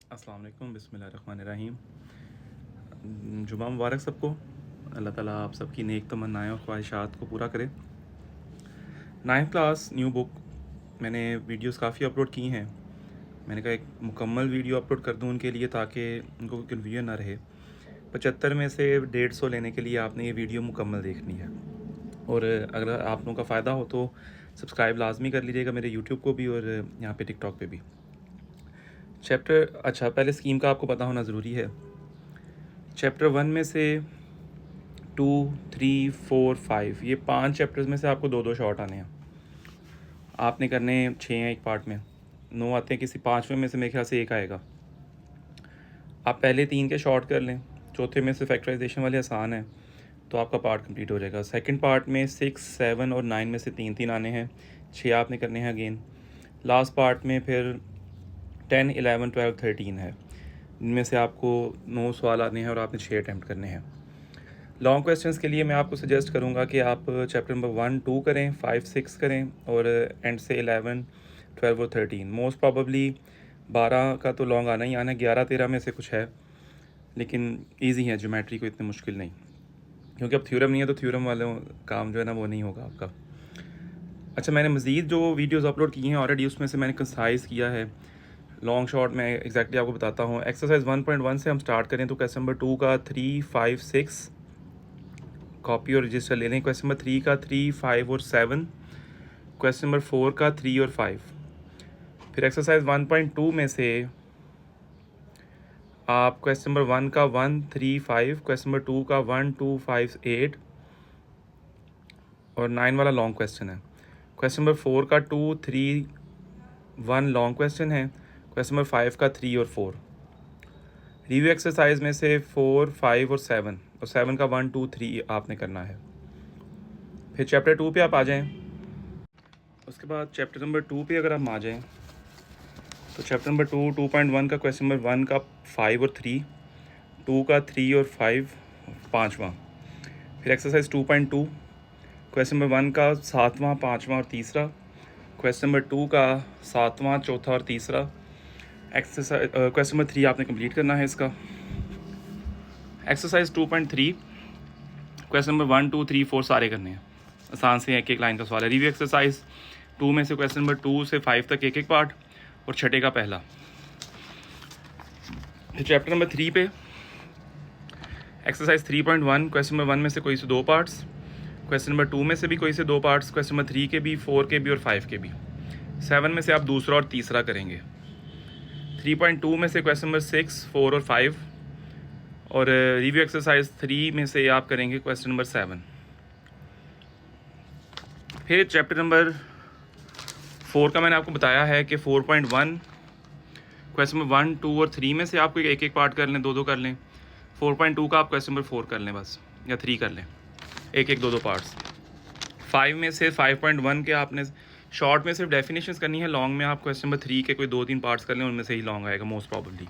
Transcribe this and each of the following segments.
अस्सलाम वालेकुम, बिस्मिल्लाहिर्रहमानिर्रहीम। जुमा मुबारक सबको। अल्लाह ताला आप सबकी नेक तमन्नाएं और ख्वाहिशात को पूरा करे। 9th क्लास न्यू बुक मैंने वीडियोस काफ़ी अपलोड की हैं। मैंने कहा एक मुकम्मल वीडियो अपलोड कर दूं उनके लिए, ताकि उनको कोई कन्फ्यूजन ना रहे। 75 में से 150 लेने के लिए आपने ये वीडियो मुकम्मल देखनी है। और अगर आप लोगों का फ़ायदा हो तो सब्सक्राइब लाजमी कर लीजिएगा मेरे यूट्यूब को भी और यहाँ पे टिकटॉक पे भी। पहले स्कीम का आपको पता होना ज़रूरी है। चैप्टर 1 में से 2, 3, 4, 5 ये 5 चैप्टर्स में से आपको 2-2 शॉर्ट आने हैं। आपने करने 6 हैं एक पार्ट में, 9 आते हैं, किसी 5वें में से मेरे ख्याल से एक आएगा। आप पहले 3 के शॉर्ट कर लें, चौथे में से फैक्टराइजेशन वाले आसान है तो आपका पार्ट कंप्लीट हो जाएगा। सेकंड पार्ट में 6, 7 और 9 में से 3-3 आने हैं, 6 आपने करने हैं अगेन। लास्ट पार्ट में फिर 10, 11, 12, 13 है, इनमें से आपको 9 सवाल आने हैं और आपने 6 अटैम्प्ट करने हैं। लॉन्ग क्वेश्चंस के लिए मैं आपको सजेस्ट करूंगा कि आप चैप्टर नंबर 1, 2 करें, 5, 6 करें और एंड से 11, 12 और 13। मोस्ट प्रॉबली 12 का तो लॉन्ग आना ही आना है, 11, 13 में से कुछ है, लेकिन इजी है, ज्योमेट्री को इतनी मुश्किल नहीं, क्योंकि अब थ्योरम नहीं है तो थ्योरम वालों काम जो है ना वो नहीं होगा आपका। अच्छा, मैंने मज़ीद जो वीडियोस अपलोड की हैं ऑलरेडी, उसमें से मैंने कंसाइज़ किया है। लॉन्ग शॉर्ट मैं एग्जैक्टली आपको बताता हूँ। एक्सरसाइज 1.1 से हम स्टार्ट करें तो क्वेश्चन नंबर 2 का 3, 5, 6 कॉपी और रजिस्टर ले लें। क्वेश्चन नंबर 3 का 3, 5 और 7, क्वेश्चन नंबर 4 का 3 और 5। फिर एक्सरसाइज 1.2 में से आप क्वेश्चन नंबर 1 का 1, 3, 5, क्वेश्चन नंबर 2 का 1, 2, 5, 8 और 9 वाला लॉन्ग क्वेश्चन है। क्वेश्चन नंबर 4 का 2, 3, 1 लॉन्ग क्वेश्चन है। क्वेश्चन नंबर 5 का 3 और 4। रिव्यू एक्सरसाइज में से 4, 5 और 7 का 1, 2, 3 आपने करना है। फिर चैप्टर 2 पे आप आ जाएं। उसके बाद चैप्टर नंबर 2 पे अगर हम आ जाएं तो चैप्टर नंबर 2, 2.1 का क्वेश्चन नंबर 1 का 5 और 3, 2 का 3 और 5 पाँचवा। फिर एक्सरसाइज 2.2 क्वेश्चन नंबर 1 का 7वां, 5वां और तीसरा, क्वेश्चन नंबर 2 का 7वां, चौथा और तीसरा। एक्सरसाइज क्वेश्चन नंबर 3 आपने कंप्लीट करना है इसका। एक्सरसाइज 2.3 क्वेश्चन नंबर 1, 2, 3, 4 सारे करने हैं, आसान से एक एक लाइन का सवाल है। रिव्यू एक्सरसाइज 2 में से क्वेश्चन नंबर 2 से 5 तक एक एक पार्ट और छठे का पहला। फिर चैप्टर नंबर 3 पे एक्सरसाइज 3.1 क्वेश्चन नंबर 1 में से कोई से 2 पार्ट्स, क्वेश्चन नंबर 2 में से भी कोई से 2 पार्ट्स, क्वेश्चन नंबर 3 के भी, 4 के भी और 5 के भी। 7 में से आप दूसरा और तीसरा करेंगे। 3.2 में से क्वेश्चन नंबर 6, 4 और 5 और रिव्यू एक्सरसाइज 3 में से आप करेंगे क्वेश्चन नंबर 7। फिर चैप्टर नंबर 4 का मैंने आपको बताया है कि 4.1 क्वेश्चन नंबर 1, 2 और 3 में से आपको एक एक पार्ट कर लें, 2-2 कर लें। 4.2 का आप क्वेश्चन नंबर 4 कर लें बस, या 3 कर लें, एक एक 2-2 पार्ट्स। 5 में से 5.1 के आपने शॉर्ट में सिर्फ डेफिनेशंस करनी है, लॉन्ग में आप क्वेश्चन नंबर 3 के कोई 2-3 पार्ट्स कर लें, उनमें से ही लॉन्ग आएगा most probably.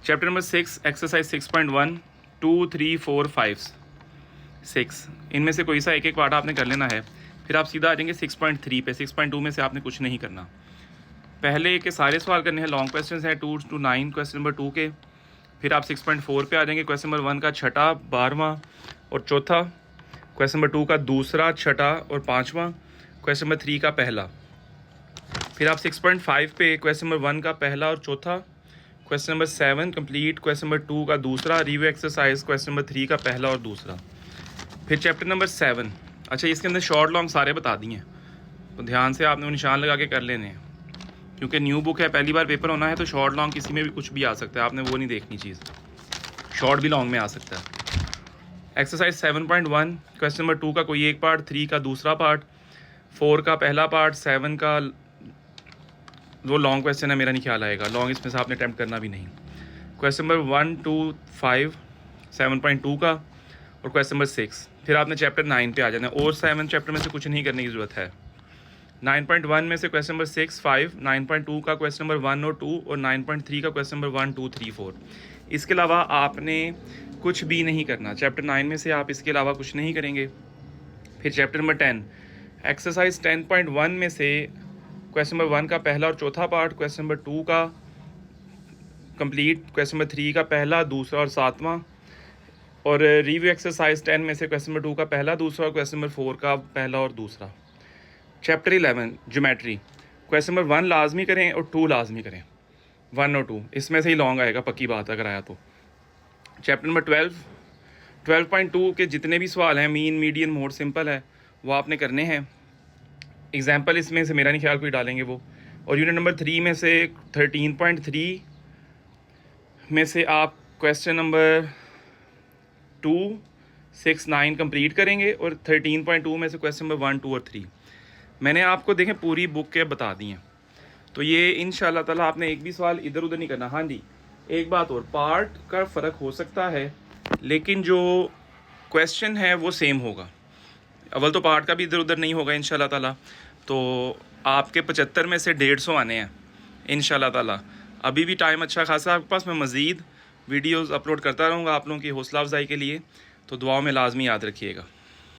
Chapter number 6 exercise 6.1 2, 3, 4, 5, 6 इनमें से कोई सा एक एक पार्ट आपने कर लेना है। फिर आप सीधा आ जाएंगे 6.3 पे। 6.2 में से आपने कुछ नहीं करना। पहले के सारे सवाल करने हैं, लॉन्ग क्वेश्चन हैं 2 to 9 क्वेश्चन नंबर 2 के। फिर आप 6.4 पे आ जाएंगे, क्वेश्चन नंबर 1 का छठा, 12वां और चौथा, क्वेश्चन नंबर 2 का दूसरा, छठा और 5वां, क्वेश्चन नंबर 3 का पहला। फिर आप 6.5 पे क्वेश्चन नंबर 1 का पहला और चौथा, question number 7 complete, question number 2 का दूसरा, रिव्यू एक्सरसाइज क्वेश्चन नंबर 3 का पहला और दूसरा। फिर चैप्टर नंबर 7। अच्छा, इसके अंदर शॉर्ट लॉन्ग सारे बता दिए हैं, तो ध्यान से आपने वो निशान लगा के कर लेने हैं, क्योंकि न्यू बुक है, पहली बार पेपर होना है, तो शॉर्ट लॉन्ग किसी में भी कुछ भी आ सकता है, आपने वो नहीं देखनी चीज़, शॉर्ट भी लॉन्ग में आ सकता है। एक्सरसाइज 7.1 क्वेश्चन नंबर 2 का कोई एक पार्ट, 3 का दूसरा पार्ट, 4 का पहला पार्ट, 7 का वो लॉन्ग क्वेश्चन है, मेरा नहीं ख्याल आएगा, लॉन्ग इसमें से आपने अटैम्प्ट करना भी नहीं। क्वेश्चन नंबर 1, 2, 5 7.2 का और क्वेश्चन नंबर 6। फिर आपने चैप्टर 9 पे आ जाना है, और 7 चैप्टर में से कुछ नहीं करने की ज़रूरत है। 9.1 में से क्वेश्चन नंबर 6, 5, 9.2 का क्वेश्चन नंबर 1 और 2 और 9.3 का क्वेश्चन नंबर 1, 2, 3, 4। इसके अलावा आपने कुछ भी नहीं करना। चैप्टर 9 में से आप इसके अलावा कुछ नहीं करेंगे। फिर चैप्टर नंबर 10 एक्सरसाइज 10.1 में से क्वेश्चन नंबर 1 का पहला और चौथा पार्ट, क्वेश्चन नंबर 2 का कंप्लीट क्वेश्चन नंबर 3 का पहला, दूसरा और 7वां, और रिव्यू एक्सरसाइज 10 में से क्वेश्चन नंबर 2 का पहला, दूसरा और क्वेश्चन नंबर 4 का पहला और दूसरा। चैप्टर 11 ज्योमेट्री, क्वेश्चन नंबर 1 लाजमी करें और 2 लाजमी करें, 1 और 2 इसमें से ही लॉन्ग आएगा, पक्की बात अगर आया तो। चैप्टर नंबर 12.2 के जितने भी सवाल हैं, मीन, मीडियन, मोड, सिंपल है, वो आपने करने हैं। एग्जाम्पल इसमें से मेरा नहीं ख्याल कोई डालेंगे वो। और यूनिट नंबर 3 में से 13.3 में से आप क्वेश्चन नंबर 2, 6, 9 कंप्लीट करेंगे, और 13.2 में से क्वेश्चन नंबर 1, 2 और 3 मैंने आपको देखें पूरी बुक के बता दी हैं। तो ये इंशाल्लाह ताला आपने एक भी सवाल इधर उधर नहीं करना। हाँ जी, एक बात और, पार्ट का फ़र्क हो सकता है लेकिन जो क्वेश्चन है वो सेम होगा। अव्वल तो पार्ट का भी इधर उधर नहीं होगा इंशाल्लाह ताला। तो आपके 75 में से 150 आने हैं इंशाल्लाह ताला। अभी भी टाइम अच्छा खासा आपके पास, मैं मज़ीद वीडियोज़ अपलोड करता रहूँगा आप लोगों की हौसला अफजाई के लिए। तो दुआओं में लाजमी याद रखिएगा।